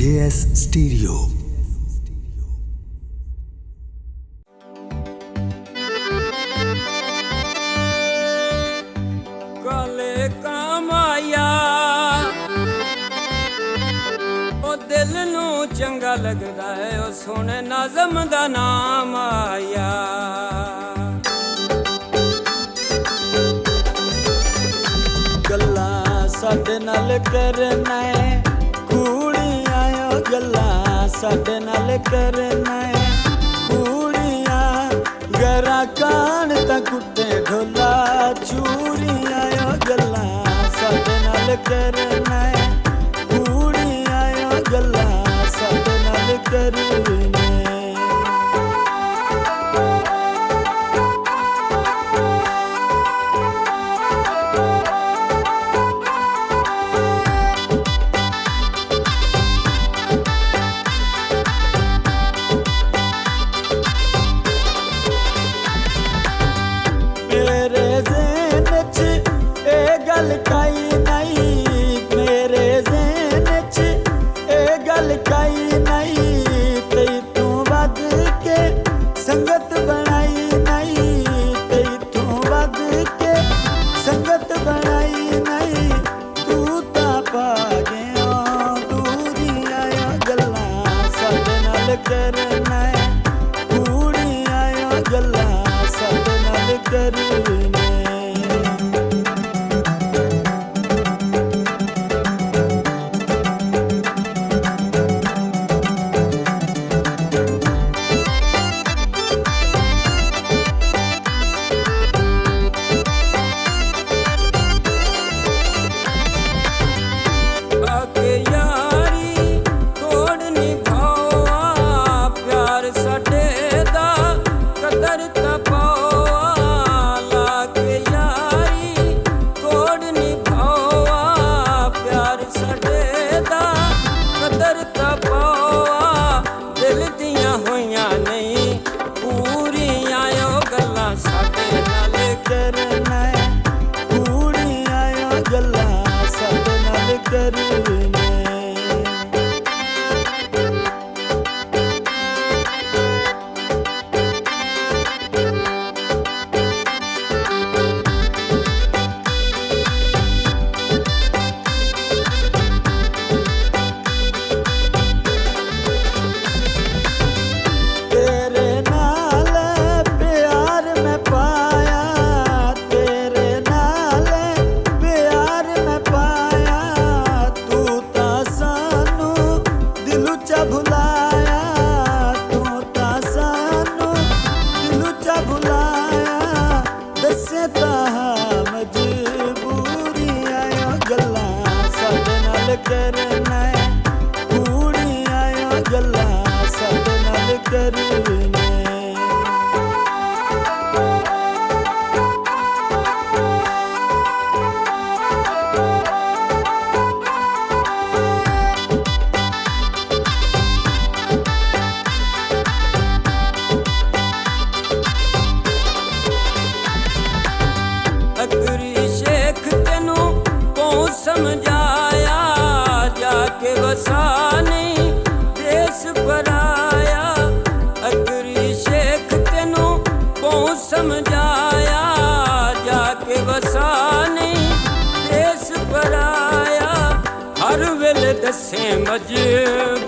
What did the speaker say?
JS Stereo। काले काम आया ओ दिल नू चंगा लगदा है ओ सोने नाज़म दा नाम आया। गल्लां साडे नाल करना है कुड़ियां ओ गल्लां साडे नाल करना है कुड़ियां गरा कान तां कुट्टे ढोला चूड़ियां ओ गल्लां साडे नाल करना है कुड़ियां ओ गल्लां साडे नाल करना है। मेरे ज़हन च ए गल काई नहीं, मेरे ज़हन च ए गल काई नहीं, तेई तू वध के संगत बनाई नहीं, तेई तू वध के संगत बनाई नहीं, तू तां पा गया दूरियां ओ गल्लां साडे नाल करना है कुड़ियां ओ गल्लां साडे नाल करना है। आके यारी तोड़ निभावा प्यार साडे दा कदर तपावा। लाके यारी तोड़ निभावा प्यार साडे दा कदर तपावा। दिल दियां होइयां नहीं पूरियां ओ गल्लां साडे नाल करना है कुड़ियां ओ गल्लां साडे नाल करना है। तेरे नाल प्यार मैं पाया, तेरे नाल प्यार मैं पाया, तू तां सानू दिलू चा भुलाया, तू तां सानू दिलू चा भुलाया। दस्से तां मजबूरियां ओ गल्लां साडे नाल करना है कुड़ियां ओ गल्लां साडे नाल करना है। अकरी शेख तेनू कौन समझाया, जाके वसा नहीं देश पराया। अकरी शेख तेनू कौन समझाया, जाके वसा नहीं देश पराया। हर वेले दसे मजबूरियां